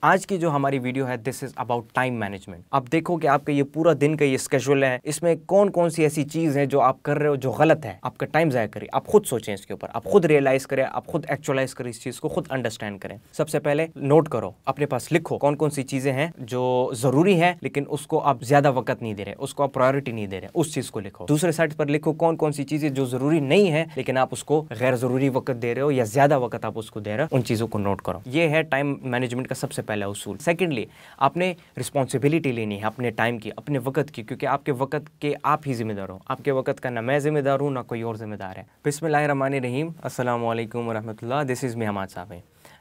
आज की जो हमारी वीडियो है this is about time management. अब देखो कि आपका ये पूरा दिन का ये स्केड्यूल है, इसमें कौन कौन सी ऐसी चीज है जो आप कर रहे हो जो गलत है, आपका टाइम जाया करिए। आप खुद सोचें इसके ऊपर, आप खुद रियलाइज करें, आप खुद एक्चुअलाइज करें, इस चीज को खुद अंडरस्टैंड करें। सबसे पहले नोट करो, अपने पास लिखो कौन कौन सी चीजें हैं जो जरूरी है लेकिन उसको आप ज्यादा वक्त नहीं दे रहे, उसको आप प्रायोरिटी नहीं दे रहे, उस चीज को लिखो। दूसरे साइड पर लिखो कौन कौन सी चीजें जो जरूरी नहीं है लेकिन आप उसको गैर जरूरी वक्त दे रहे हो या ज्यादा वक्त आप उसको दे रहे हो, उन चीजों को नोट करो। ये है टाइम मैनेजमेंट का सबसे पहला उसूल। सेकेंडली, आपने रिस्पॉन्सिबिलिटी लेनी है अपने टाइम की, अपने वक्त की, क्योंकि आपके वक्त के आप ही जिम्मेदार हो। आपके वक्त का ना मैं जिम्मेदार हूँ ना कोई और जिम्मेदार है। बिस्मिल्लाहिर्रहमानिर्रहीम, अस्सलामु अलैकुम वरहमतुल्लाह। दिस इज़ मी हमाद साहब।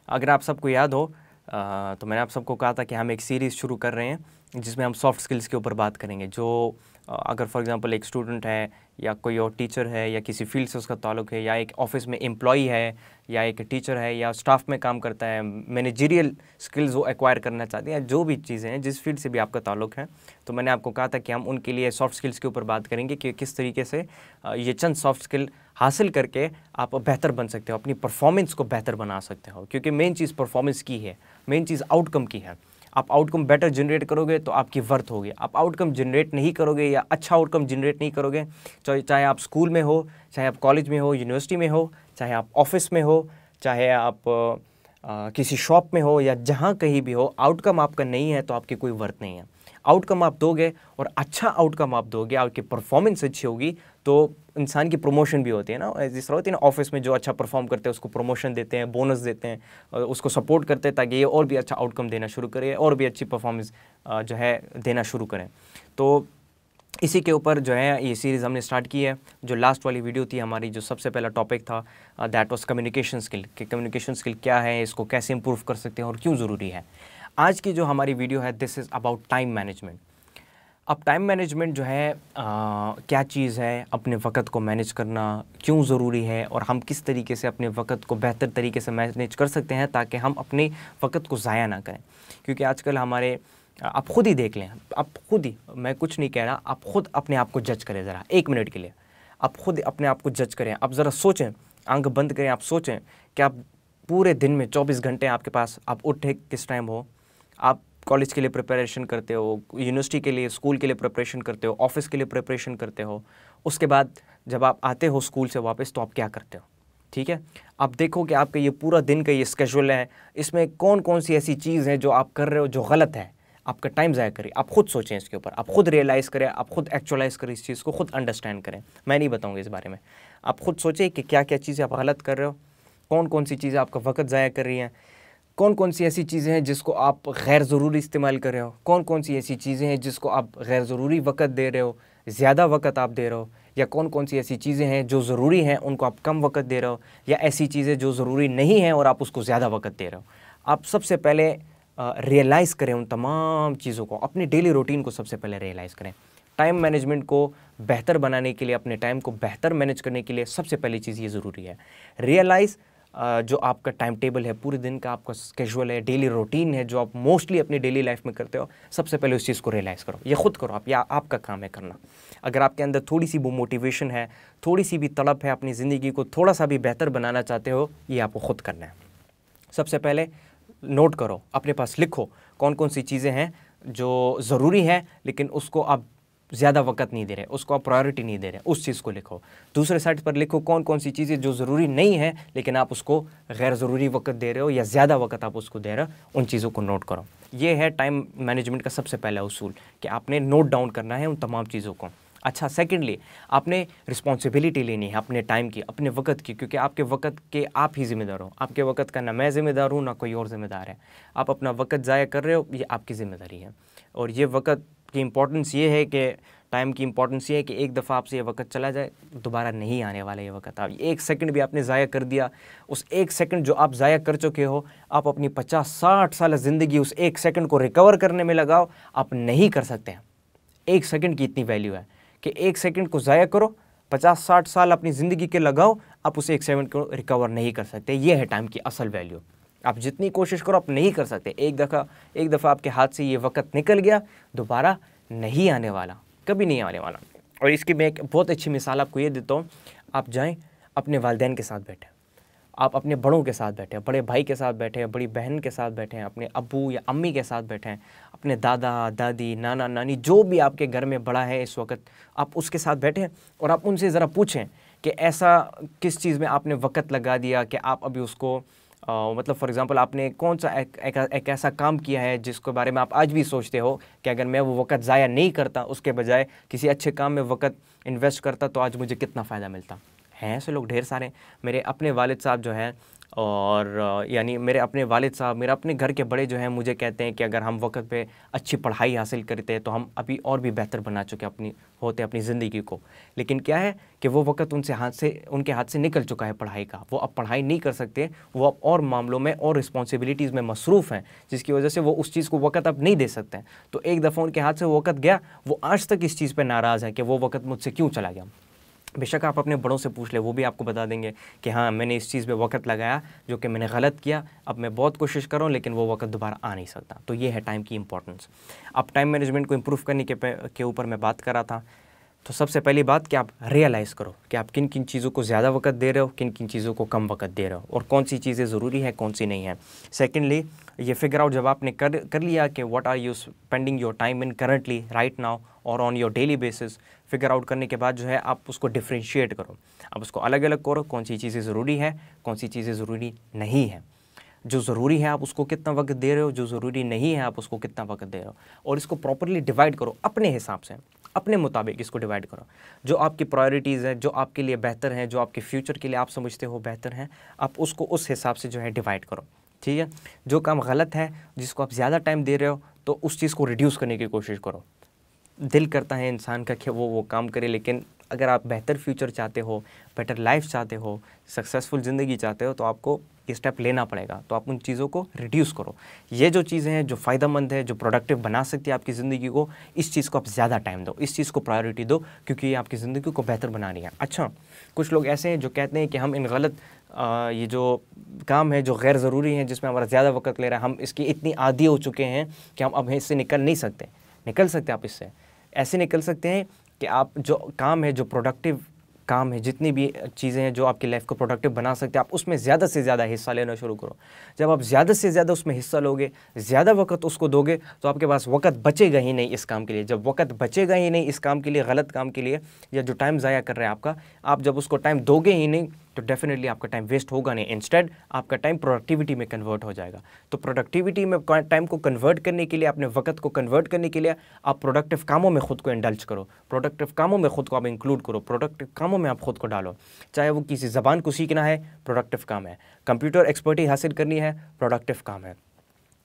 अगर आप सबको याद हो तो मैंने आप सबको कहा था कि हम एक सीरीज़ शुरू कर रहे हैं जिसमें हम सॉफ्ट स्किल्स के ऊपर बात करेंगे। जो अगर फॉर एग्जांपल एक स्टूडेंट है या कोई और टीचर है या किसी फील्ड से उसका ताल्लुक़ है या एक ऑफिस में एम्प्लॉई है या एक टीचर है या स्टाफ में काम करता है, मैनेजरियल स्किल्स वो एक्वायर करना चाहते हैं, जो भी चीज़ें हैं जिस फील्ड से भी आपका ताल्लुक़ है, तो मैंने आपको कहा था कि हम उनके लिए सॉफ्ट स्किल्स के ऊपर बात करेंगे कि किस तरीके से ये चंद सॉफ्ट स्किल हासिल करके आप बेहतर बन सकते हो, अपनी परफॉर्मेंस को बेहतर बना सकते हो। क्योंकि मेन चीज़ परफॉर्मेंस की है, मेन चीज़ आउटकम की है। आप आउटकम बेटर जनरेट करोगे तो आपकी वर्थ होगी। आप आउटकम जनरेट नहीं करोगे या अच्छा आउटकम जनरेट नहीं करोगे, चाहे आप स्कूल में हो, चाहे आप कॉलेज में हो, यूनिवर्सिटी में हो, चाहे आप ऑफिस में हो, चाहे आप किसी शॉप में हो या जहाँ कहीं भी हो, आउटकम आपका नहीं है तो आपकी कोई वर्थ नहीं है। आउटकम आप दोगे और अच्छा आउटकम आप दोगे, आपकी परफॉर्मेंस अच्छी होगी तो इंसान की प्रमोशन भी होती है ना। जिस तरह होती है ना, ऑफिस में जो अच्छा परफॉर्म करते हैं उसको प्रमोशन देते हैं, बोनस देते हैं, उसको सपोर्ट करते हैं ताकि ये और भी अच्छा आउटकम देना शुरू करे और भी अच्छी परफॉर्मेंस जो है देना शुरू करें। तो इसी के ऊपर जो है ये सीरीज़ हमने स्टार्ट की है। जो लास्ट वाली वीडियो थी हमारी, जो सबसे पहला टॉपिक था दैट वाज कम्युनिकेशन स्किल, कि कम्युनिकेशन स्किल क्या है, इसको कैसे इंप्रूव कर सकते हैं और क्यों ज़रूरी है। आज की जो हमारी वीडियो है this is about time management. अब टाइम मैनेजमेंट जो है क्या चीज़ है, अपने वक्त को मैनेज करना क्यों ज़रूरी है और हम किस तरीके से अपने वक्त को बेहतर तरीके से मैनेज कर सकते हैं ताकि हम अपने वक्त को ज़ाया ना करें। क्योंकि आजकल हमारे, आप खुद ही देख लें, आप खुद ही, मैं कुछ नहीं कह रहा, आप खुद अपने आप को जज करें ज़रा 1 मिनट के लिए। आप खुद अपने आप को जज करें, आप ज़रा सोचें, आंख बंद करें, आप सोचें कि आप पूरे दिन में 24 घंटे आपके पास, आप उठे किस टाइम हो, आप कॉलेज के लिए प्रिपरेशन करते हो, यूनिवर्सिटी के लिए, स्कूल के लिए प्रिपरेशन करते हो, ऑफिस के लिए प्रिपरेशन करते हो, उसके बाद जब आप आते हो स्कूल से वापस तो आप क्या करते हो, ठीक है। अब देखो कि आपका ये पूरा दिन का ये स्केड्यूल है, इसमें कौन कौन सी ऐसी चीज़ है जो आप कर रहे हो जो गलत है, आपका टाइम ज़ाया करिए। आप खुद सोचें इसके ऊपर, आप खुद रियलाइज़ करें, आप खुद एक्चुअलाइज करें, इस चीज़ को खुद अंडरस्टैंड करें। मैं नहीं बताऊँगा इस बारे में, आप खुद सोचें कि क्या क्या चीज़ें आप गलत कर रहे हो, कौन कौन सी चीज़ें आपका वक्त ज़ाया कर रही हैं, कौन कौन सी ऐसी चीज़ें हैं जिसको आप गैर ज़रूरी इस्तेमाल कर रहे हो, कौन कौन सी ऐसी चीज़ें हैं जिसको आप गैर ज़रूरी वक्त दे रहे हो, ज़्यादा वक्त आप दे रहे हो, या कौन कौन सी ऐसी चीज़ें हैं जो ज़रूरी हैं उनको आप कम वक्त दे रहे हो, या ऐसी चीज़ें जो ज़रूरी नहीं हैं और आप उसको ज़्यादा वक्त दे रहे हो। आप सबसे पहले रियलाइज़ करें उन तमाम चीज़ों को, अपनी डेली रूटीन को सबसे पहले रियलाइज़ करें। टाइम मैनेजमेंट को बेहतर बनाने के लिए, अपने टाइम को बेहतर मैनेज करने के लिए सबसे पहली चीज़ ये ज़रूरी है, रियलाइज़ जो आपका टाइम टेबल है, पूरे दिन का आपका स्केड्यूल है, डेली रूटीन है जो आप मोस्टली अपनी डेली लाइफ में करते हो, सबसे पहले उस चीज़ को रियलाइज़ करो। ये खुद करो आप, या आपका काम है करना। अगर आपके अंदर थोड़ी सी वो मोटिवेशन है, थोड़ी सी भी तड़प है, अपनी ज़िंदगी को थोड़ा सा भी बेहतर बनाना चाहते हो, ये आपको खुद करना है। सबसे पहले नोट करो, अपने पास लिखो कौन कौन सी चीज़ें हैं जो ज़रूरी हैं लेकिन उसको आप ज़्यादा वक्त नहीं दे रहे, उसको आप प्रायोरिटी नहीं दे रहे, उस चीज़ को लिखो। दूसरे साइड पर लिखो कौन कौन सी चीज़ें जो ज़रूरी नहीं है लेकिन आप उसको गैर ज़रूरी वक्त दे रहे हो या ज़्यादा वक्त आप उसको दे रहे हो, उन चीज़ों को नोट करो। ये है टाइम मैनेजमेंट का सबसे पहला उसूल कि आपने नोट डाउन करना है उन तमाम चीज़ों को। अच्छा, सेकेंडली, आपने रिस्पॉन्सिबिलिटी लेनी है अपने टाइम की, अपने वक्त की, क्योंकि आपके वक्त के आप ही ज़िम्मेदार हो। आपके वक्त का ना मैं ज़िम्मेदार हूँ ना कोई और ज़िम्मेदार है। आप अपना वक्त ज़ाया कर रहे हो, ये आपकी ज़िम्मेदारी है। और ये वक्त की इम्पोर्टेंस ये है कि टाइम की इंपॉर्टेंस ये है कि एक दफ़ा आपसे ये वक्त चला जाए, दोबारा नहीं आने वाला ये वक्त। आप 1 सेकंड भी आपने ज़ाया कर दिया, उस 1 सेकंड जो आप ज़ाया कर चुके हो, आप अपनी 50-60 साल ज़िंदगी उस 1 सेकंड को रिकवर करने में लगाओ, आप नहीं कर सकते हैं। 1 सेकंड की इतनी वैल्यू है कि 1 सेकंड को ज़ाया करो, 50-60 साल अपनी ज़िंदगी के लगाओ, आप उस 1 सेकंड को रिकवर नहीं कर सकते। ये है टाइम की असल वैल्यू। आप जितनी कोशिश करो आप नहीं कर सकते। एक दफ़ा आपके हाथ से ये वक्त निकल गया, दोबारा नहीं आने वाला, कभी नहीं आने वाला। और इसकी मैं एक बहुत अच्छी मिसाल आपको ये देता हूँ। आप जाएं अपने वालिदैन के साथ बैठें, आप अपने बड़ों के साथ बैठे हैं, बड़े भाई के साथ बैठे हैं, बड़ी बहन के साथ बैठे हैं, अपने अब्बू या अम्मी के साथ बैठे हैं, अपने दादा दादी नाना नानी जो भी आपके घर में बड़ा है इस वक्त, आप उसके साथ बैठे हैं और आप उनसे ज़रा पूछें कि ऐसा किस चीज़ में आपने वक्त लगा दिया कि आप अभी उसको मतलब फॉर एग्ज़ाम्पल आपने कौन सा एक ऐसा काम किया है जिसके बारे में आप आज भी सोचते हो कि अगर मैं वो वक्त ज़ाया नहीं करता, उसके बजाय किसी अच्छे काम में वक्त इन्वेस्ट करता, तो आज मुझे कितना फ़ायदा मिलता। हैं ऐसे लोग ढेर सारे। मेरे अपने वालिद साहब जो हैं, और यानी मेरे अपने वालिद साहब, मेरे अपने घर के बड़े जो हैं, मुझे कहते हैं कि अगर हम वक्त पे अच्छी पढ़ाई हासिल करते तो हम अभी और भी बेहतर बना चुके अपनी ज़िंदगी को। लेकिन क्या है कि वो वक्त उनके हाथ से निकल चुका है पढ़ाई का। वो अब पढ़ाई नहीं कर सकते, वो अब और मामलों में और रिस्पॉन्सिबिलिटीज़ में मसरूफ़ हैं, जिसकी वजह से वो उस चीज़ को वक्त अब नहीं दे सकते हैं। तो एक दफ़ा उनके हाथ से वो वक्त गया, वो आज तक इस चीज़ पर नाराज़ है कि वो वक्त मुझसे क्यों चला गया। बेशक आप अपने बड़ों से पूछ ले, वो भी आपको बता देंगे कि हाँ मैंने इस चीज़ पे वक्त लगाया जो कि मैंने गलत किया, अब मैं बहुत कोशिश कर रहा हूँ लेकिन वो वक्त दोबारा आ नहीं सकता। तो ये है टाइम की इंपॉर्टेंस। अब टाइम मैनेजमेंट को इम्प्रूव करने के ऊपर मैं बात कर रहा था। तो सबसे पहली बात कि आप रियलाइज़ करो कि आप किन किन चीज़ों को ज़्यादा वक्त दे रहे हो, किन किन चीज़ों को कम वक्त दे रहे हो, और कौन सी चीज़ें ज़रूरी है कौन सी नहीं है। सेकेंडली, ये फिगर आउट जब आपने कर लिया कि what are you spending your time in currently right now और on your daily basis, figure out करने के बाद जो है आप उसको डिफ्रेंशिएट करो, आप उसको अलग अलग करो, कौन सी चीज़ें ज़रूरी है कौन सी चीज़ें ज़रूरी नहीं है। जो ज़रूरी है आप उसको कितना वक्त दे रहे हो, जो ज़रूरी नहीं है आप उसको कितना वक्त दे रहे हो, और इसको प्रॉपरली डिवाइड करो अपने हिसाब से, अपने मुताबिक इसको डिवाइड करो। जो आपकी प्रायोरिटीज़ है, जो आपके लिए बेहतर है, जो आपके फ्यूचर के लिए आप समझते हो बेहतर है, आप उसको उस हिसाब से जो है डिवाइड करो। ठीक है। जो काम गलत है, जिसको आप ज़्यादा टाइम दे रहे हो, तो उस चीज़ को रिड्यूस करने की कोशिश करो। दिल करता है इंसान का कि वो काम करे, लेकिन अगर आप बेहतर फ्यूचर चाहते हो, बेटर लाइफ चाहते हो, सक्सेसफुल ज़िंदगी चाहते हो, तो आपको ये स्टेप लेना पड़ेगा। तो आप उन चीज़ों को रिड्यूस करो। ये जो चीज़ें हैं जो फ़ायदेमंद है, जो प्रोडक्टिव बना सकती है आपकी ज़िंदगी को, इस चीज़ को आप ज़्यादा टाइम दो, इस चीज़ को प्रायोरिटी दो, क्योंकि ये आपकी ज़िंदगी को बेहतर बना रही है। अच्छा, कुछ लोग ऐसे हैं जो कहते हैं कि हम इन गलत ये जो काम है जो गैर ज़रूरी है, जिसमें हमारा ज़्यादा वक्त ले रहा है, हम इसकी इतनी आदी हो चुके हैं कि हम अब इससे निकल नहीं सकते। निकल सकते आप इससे, ऐसे निकल सकते हैं कि आप जो काम है, जो प्रोडक्टिव काम है, जितनी भी चीज़ें हैं जो आपकी लाइफ को प्रोडक्टिव बना सकते हैं, आप उसमें ज़्यादा से ज़्यादा हिस्सा लेना शुरू करो। जब आप ज़्यादा से ज़्यादा उसमें हिस्सा लोगे, ज़्यादा वक्त उसको दोगे, तो आपके पास वक्त बचेगा ही नहीं इस काम के लिए। जब वक्त बचेगा ही नहीं इस काम के लिए, गलत काम के लिए, या जो टाइम ज़ाया कर रहा है आपका, आप जब उसको टाइम दोगे ही नहीं, तो डेफिनेटली आपका टाइम वेस्ट होगा नहीं। इंस्टेड आपका टाइम प्रोडक्टिविटी में कन्वर्ट हो जाएगा। तो प्रोडक्टिविटी में टाइम को कन्वर्ट करने के लिए, अपने वक्त को कन्वर्ट करने के लिए, आप प्रोडक्टिव कामों में खुद को इंडल्ज करो, प्रोडक्टिव कामों में खुद को आप इंक्लूड करो, प्रोडक्टिव कामों में आप खुद को डालो। चाहे वो किसी ज़बान को सीखना है, प्रोडक्टिव काम है। कंप्यूटर एक्सपर्टी हासिल करनी है, प्रोडक्टिव काम है।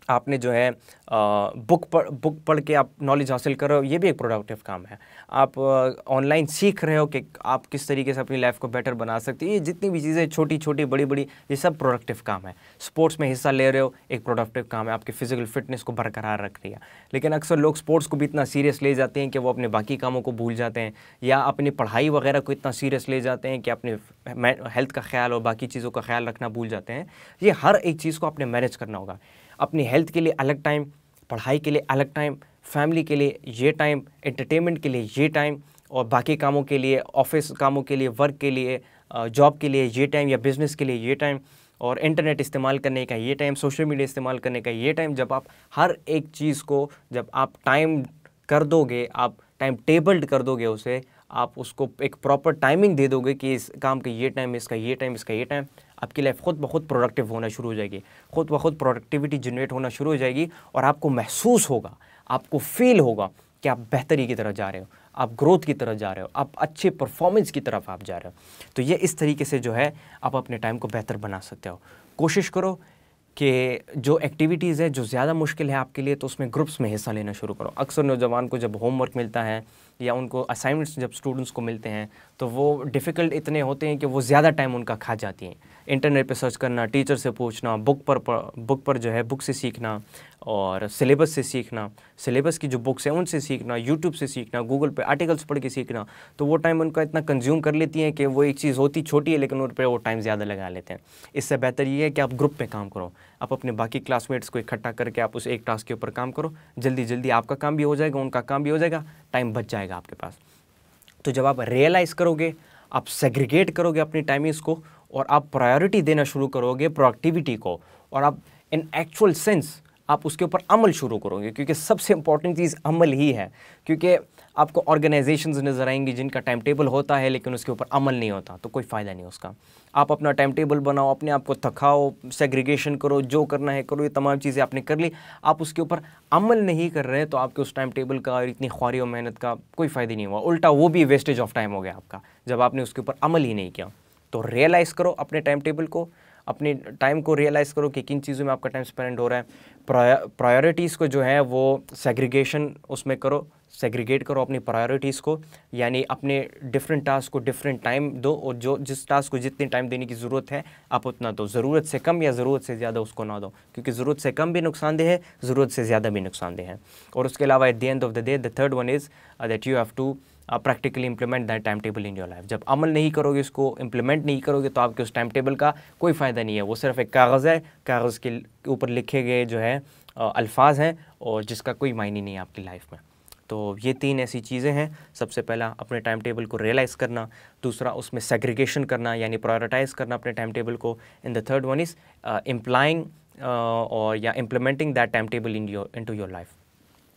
आपने जो है बुक पढ़ के आप नॉलेज हासिल कर रहे हो, ये भी एक प्रोडक्टिव काम है। आप ऑनलाइन सीख रहे हो कि आप किस तरीके से अपनी लाइफ को बेटर बना सकते हो, ये जितनी भी चीज़ें छोटी छोटी बड़ी बड़ी, ये सब प्रोडक्टिव काम है। स्पोर्ट्स में हिस्सा ले रहे हो, एक प्रोडक्टिव काम है, आपकी फिजिकल फिटनेस को बरकरार रख रही है। लेकिन अक्सर लोग स्पोर्ट्स को भी इतना सीरियस ले जाते हैं कि वो अपने बाकी कामों को भूल जाते हैं, या अपनी पढ़ाई वगैरह को इतना सीरियस ले जाते हैं कि अपने हेल्थ का ख्याल और बाकी चीज़ों का ख्याल रखना भूल जाते हैं। ये हर एक चीज़ को आपने मैनेज करना होगा। अपनी हेल्थ के लिए अलग टाइम, पढ़ाई के लिए अलग टाइम, फैमिली के लिए ये टाइम, एंटरटेनमेंट के लिए ये टाइम, और बाकी कामों के लिए, ऑफिस कामों के लिए, वर्क के लिए, जॉब के लिए ये टाइम, या बिज़नेस के लिए ये टाइम, और इंटरनेट इस्तेमाल करने का ये टाइम, सोशल मीडिया इस्तेमाल करने का ये टाइम। जब आप हर एक चीज़ को जब आप टाइम कर दोगे, आप टाइम टेबल्ड कर दोगे उसे, आप उसको एक प्रॉपर टाइमिंग दे दोगे कि इस काम का ये टाइम, इसका ये टाइम, इसका ये टाइम, आपकी लाइफ खुद ब खुद प्रोडक्टिव होना शुरू हो जाएगी, खुद ब खुद प्रोडक्टिविटी जनरेट होना शुरू हो जाएगी, और आपको महसूस होगा, आपको फील होगा कि आप बेहतरी की तरफ जा रहे हो, आप ग्रोथ की तरफ जा रहे हो, आप अच्छे परफॉर्मेंस की तरफ आप जा रहे हो। तो ये इस तरीके से जो है आप अपने टाइम को बेहतर बना सकते हो। कोशिश करो कि जो एक्टिविटीज़ है जो ज़्यादा मुश्किल है आपके लिए, तो उसमें ग्रुप्स में हिस्सा लेना शुरू करो। अक्सर नौजवान को जब होमवर्क मिलता है या उनको असाइनमेंट्स जब स्टूडेंट्स को मिलते हैं, तो वो डिफ़िकल्ट इतने होते हैं कि वो ज़्यादा टाइम उनका खा जाती हैं। इंटरनेट पे सर्च करना, टीचर से पूछना, बुक पर जो है बुक से सीखना, और सिलेबस से सीखना, सिलेबस की जो बुक्स हैं उनसे सीखना, यूट्यूब से सीखना, गूगल पे आर्टिकल्स पढ़ के सीखना, तो वो टाइम उनका इतना कंज्यूम कर लेती हैं कि वो एक चीज़ होती छोटी है लेकिन उन पर वो टाइम ज़्यादा लगा लेते हैं। इससे बेहतर ये है कि आप ग्रुप में काम करो, आप अपने बाकी क्लासमेट्स को इकट्ठा करके आप उस एक टास्क के ऊपर काम करो, जल्दी जल्दी आपका काम भी हो जाएगा, उनका काम भी हो जाएगा, टाइम बच जाएगा आपके पास। तो जब आप रियलाइज़ करोगे, आप सेग्रीगेट करोगे अपनी टाइमिंग्स को, और आप प्रायोरिटी देना शुरू करोगे प्रोडक्टिविटी को, और आप इन एक्चुअल सेंस आप उसके ऊपर अमल शुरू करोगे, क्योंकि सबसे इंपॉर्टेंट चीज़ अमल ही है। क्योंकि आपको ऑर्गेनाइजेशंस नज़र आएंगी जिनका टाइम टेबल होता है लेकिन उसके ऊपर अमल नहीं होता, तो कोई फ़ायदा नहीं उसका। आप अपना टाइम टेबल बनाओ, अपने आप को थकाओ, सेग्रीगेशन करो, जो करना है करो, ये तमाम चीज़ें आपने कर ली, आप उसके ऊपर अमल नहीं कर रहे तो आपके उस टाइम टेबल का और इतनी ख्वारी और मेहनत का कोई फ़ायदा नहीं हुआ, उल्टा वो भी वेस्टेज ऑफ टाइम हो गया आपका जब आपने उसके ऊपर अमल ही नहीं किया। तो रियलाइज़ करो अपने टाइम टेबल को, अपने टाइम को रियलाइज़ करो कि किन चीज़ों में आपका टाइम स्पेंड हो रहा है। प्रायोरिटीज़ को जो है वो सेग्रीगेशन उसमें करो, सेग्रीगेट करो अपनी प्रायोरिटीज़ को, यानी अपने डिफरेंट टास्क को डिफरेंट टाइम दो, और जो जिस टास्क को जितने टाइम देने की ज़रूरत है आप उतना दो, ज़रूरत से कम या ज़रूरत से ज़्यादा उसको ना दो, क्योंकि ज़रूरत से कम भी नुकसानदेह है, ज़रूरत से ज़्यादा भी नुकसानदेह है। और उसके अलावा at the end of the day the third one is that you have to practically implement that time table in your life. जब अमल नहीं करोगे, इसको इंप्लीमेंट नहीं करोगे, तो आपके उस टाइम टेबल का कोई फ़ायदा नहीं है, वो सिर्फ एक कागज़ है, कागज़ के ऊपर लिखे गए जो है अल्फाज हैं, और जिसका कोई मायने नहीं है आपकी लाइफ में। तो ये 3 ऐसी चीज़ें हैं। सबसे पहला अपने टाइम टेबल को रियलाइज़ करना, दूसरा उसमें सेग्रीगेशन करना यानी प्रायोरिटाइज़ करना अपने टाइम टेबल को, and the third one is implying और या implementing that time table into your life.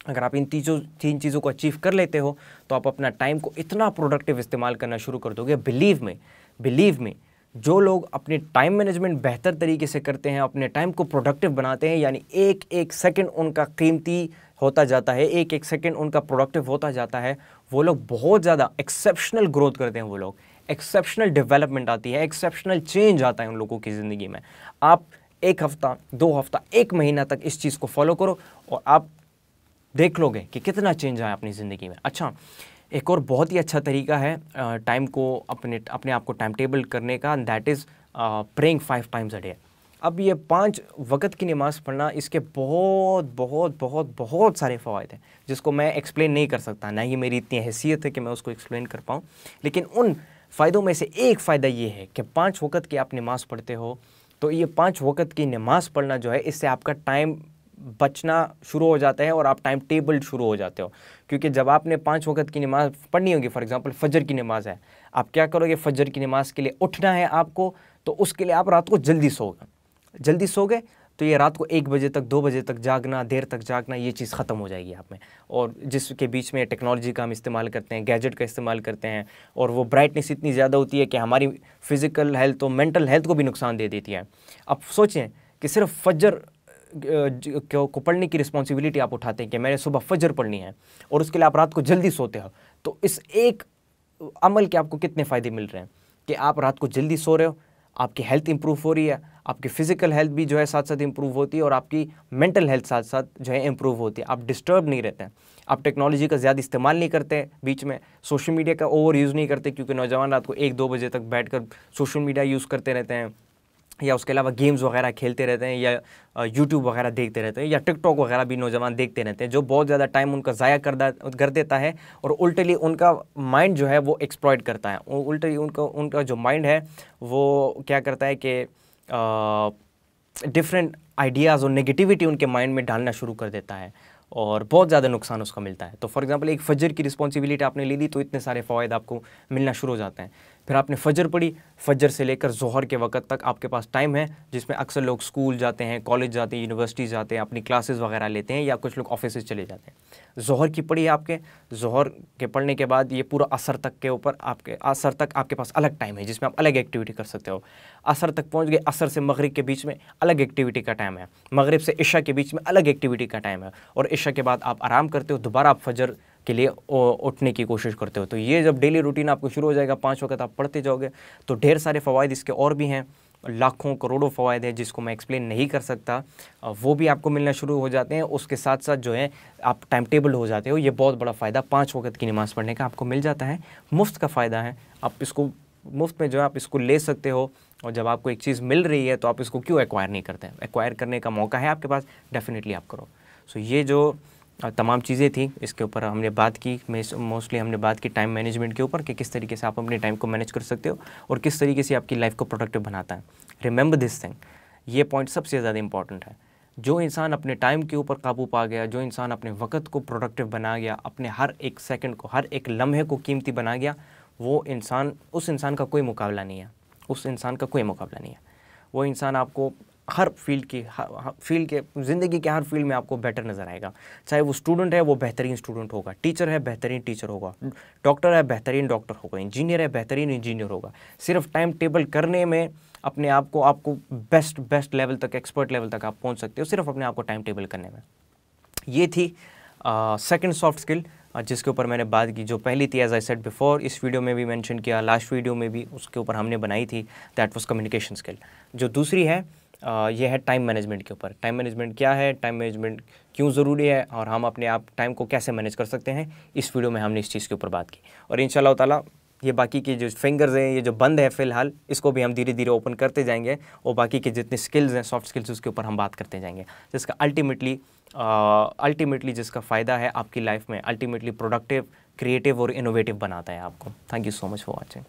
अगर आप इन 3 चीज़ों को अचीव कर लेते हो तो आप अपना टाइम को इतना प्रोडक्टिव इस्तेमाल करना शुरू कर दोगे। बिलीव में जो लोग अपने टाइम मैनेजमेंट बेहतर तरीके से करते हैं, अपने टाइम को प्रोडक्टिव बनाते हैं, यानी एक एक सेकंड उनका कीमती होता जाता है, एक एक सेकंड उनका प्रोडक्टिव होता जाता है, वो लोग बहुत ज़्यादा एक्सेप्शनल ग्रोथ करते हैं, वो लोग एक्सेप्शनल डेवलपमेंट आती है, एक्सेप्शनल चेंज आता है उन लोगों की ज़िंदगी में। आप 1 हफ़्ता 2 हफ़्ता 1 महीना तक इस चीज़ को फॉलो करो और आप देख लोगे कि कितना चेंज आया अपनी ज़िंदगी में। अच्छा, एक और बहुत ही अच्छा तरीका है टाइम को अपने आप को टाइम टेबल करने का, that is praying 5 times a day. अब ये 5 वक्त की नमाज़ पढ़ना, इसके बहुत बहुत बहुत बहुत सारे फ़वाइद हैं जिसको मैं एक्सप्लेन नहीं कर सकता, ना ही मेरी इतनी हैसियत है कि मैं उसको एक्सप्लेन कर पाऊँ। लेकिन उन फ़ायदों में से एक फ़ायदा ये है कि 5 वक्त की आप नमाज़ पढ़ते हो, तो ये 5 वक्त की नमाज़ पढ़ना जो है, इससे आपका टाइम बचना शुरू हो जाता है और आप टाइम टेबल शुरू हो जाते हो। क्योंकि जब आपने 5 वक्त की नमाज़ पढ़नी होगी, फॉर एग्जांपल फजर की नमाज़ है, आप क्या करोगे, फजर की नमाज़ के लिए उठना है आपको, तो उसके लिए आप रात को जल्दी सो गए तो ये रात को 1 बजे तक 2 बजे तक जागना, देर तक जागना, ये चीज़ ख़त्म हो जाएगी आप में। और जिसके बीच में टेक्नोलॉजी का हम इस्तेमाल करते हैं, गैजेट का इस्तेमाल करते हैं, और वो ब्राइटनेस इतनी ज़्यादा होती है कि हमारी फ़िज़िकल हेल्थ और मेंटल हेल्थ को भी नुकसान दे देती है। अब सोचें कि सिर्फ फजर को पढ़ने की रिस्पॉन्सिबिलिटी आप उठाते हैं कि मैंने सुबह फजर पढ़नी है, और उसके लिए आप रात को जल्दी सोते हो, तो इस एक अमल के आपको कितने फ़ायदे मिल रहे हैं कि आप रात को जल्दी सो रहे हो, आपकी हेल्थ इंप्रूव हो रही है, आपकी फ़िज़िकल हेल्थ भी जो है साथ साथ इंप्रूव होती है, और आपकी मेंटल हेल्थ साथ साथ जो है इंप्रूव होती है, आप डिस्टर्ब नहीं रहते हैं, आप टेक्नोलॉजी का ज़्यादा इस्तेमाल नहीं करते, बीच में सोशल मीडिया का ओवर यूज़ नहीं करते, क्योंकि नौजवान रात को 1-2 बजे तक बैठकर सोशल मीडिया यूज़ करते रहते हैं, या उसके अलावा गेम्स वगैरह खेलते रहते हैं, या यूट्यूब वगैरह देखते रहते हैं, या टिकटॉक वगैरह भी नौजवान देखते रहते हैं, जो बहुत ज़्यादा टाइम उनका ज़ाया कर देता है, और उल्टली उनका माइंड जो है वो एक्सप्लॉइट करता है। उल्टली उनका जो माइंड है वो क्या करता है कि डिफरेंट आइडियाज़ और नेगेटिविटी उनके माइंड में डालना शुरू कर देता है, और बहुत ज़्यादा नुकसान उसका मिलता है। तो फॉर एग्जांपल एक फ़जर की रिस्पॉन्सिबिलिटी आपने ले ली तो इतने सारे फ़वाइद आपको मिलना शुरू हो जाते हैं। फिर आपने फ़जर पढ़ी, फ़जर से लेकर ज़ोहर के वक्त तक आपके पास टाइम है, जिसमें अक्सर लोग स्कूल जाते हैं, कॉलेज जाते हैं, यूनिवर्सिटी जाते हैं, अपनी क्लासेस वगैरह लेते हैं, या कुछ लोग ऑफिस चले जाते हैं। ज़ोहर की पढ़ी आपके, ज़ोहर के पढ़ने के बाद ये पूरा असर तक के ऊपर असर तक आपके पास अलग टाइम है जिसमें आप अलग एक्टिविटी कर सकते हो। असर तक पहुँच गए, असर से मगरिब के बीच में अलग एक्टिविटी का टाइम है, मगरिब से इशा के बीच में अलग एक्टिविटी का टाइम है, और इशा के बाद आप आराम करते हो, दोबारा आप फजर के लिए उठने की कोशिश करते हो। तो ये जब डेली रूटीन आपको शुरू हो जाएगा, 5 वक्त आप पढ़ते जाओगे, तो ढेर सारे फ़वाइद इसके और भी हैं, लाखों करोड़ों फ़वाइद हैं जिसको मैं एक्सप्लेन नहीं कर सकता, वो भी आपको मिलना शुरू हो जाते हैं। उसके साथ साथ जो है आप टाइम टेबल हो जाते हो, ये बहुत बड़ा फ़ायदा 5 वक्त की नमाज़ पढ़ने का आपको मिल जाता है। मुफ्त का फ़ायदा है, आप इसको मुफ्त में जो है आप इसको ले सकते हो, और जब आपको एक चीज़ मिल रही है तो आप इसको क्यों एक्वायर नहीं करते हैं। एक्वायर करने का मौका है आपके पास, डेफिनेटली आप करो। सो ये जो तमाम चीज़ें थी इसके ऊपर हमने बात की, मोस्टली हमने बात की टाइम मैनेजमेंट के ऊपर कि किस तरीके से आप अपने टाइम को मैनेज कर सकते हो और किस तरीके से आपकी लाइफ को प्रोडक्टिव बनाता है। रिमेंबर दिस थिंग, ये पॉइंट सबसे ज़्यादा इंपॉर्टेंट है। जो इंसान अपने टाइम के ऊपर काबू पा गया, जो इंसान अपने वक्त को प्रोडक्टिव बना गया, अपने हर एक सेकंड को, हर एक लम्हे को कीमती बना गया, वो इंसान, उस इंसान का कोई मुकाबला नहीं है। उस इंसान का कोई मुकाबला नहीं है। वो इंसान आपको हर फील्ड के ज़िंदगी के हर फील्ड में आपको बेटर नज़र आएगा। चाहे वो स्टूडेंट है, वो बेहतरीन स्टूडेंट होगा, टीचर है, बेहतरीन टीचर होगा, डॉक्टर है, बेहतरीन डॉक्टर होगा, इंजीनियर है, बेहतरीन इंजीनियर होगा। सिर्फ टाइम टेबल करने में अपने आप को आपको बेस्ट लेवल तक, एक्सपर्ट लेवल तक आप पहुंच सकते हो, सिर्फ अपने आप को टाइम टेबल करने में। ये थी सेकंड सॉफ्ट स्किल जिसके ऊपर मैंने बात की। जो पहली थी, एज आई सेड बिफोर, इस वीडियो में भी मेंशन किया, लास्ट वीडियो में भी उसके ऊपर हमने बनाई थी, दैट वाज कम्युनिकेशन स्किल। जो दूसरी है ये है टाइम मैनेजमेंट के ऊपर। टाइम मैनेजमेंट क्या है, टाइम मैनेजमेंट क्यों ज़रूरी है, और हम अपने आप टाइम को कैसे मैनेज कर सकते हैं, इस वीडियो में हमने इस चीज़ के ऊपर बात की। और इंशाल्लाह ताला ये बाकी के जो फिंगर्स हैं, ये जो बंद है फ़िलहाल, इसको भी हम धीरे धीरे ओपन करते जाएंगे, और बाकी के जितने स्किल्स हैं, सॉफ्ट स्किल्स, उसके ऊपर हम बात करते जाएंगे, जिसका अल्टीमेटली जिसका फ़ायदा है आपकी लाइफ में, अल्टीमेटली प्रोडक्टिव, क्रिएटिव और इनोवेटिव बनाता है आपको। Thank you so much for watching.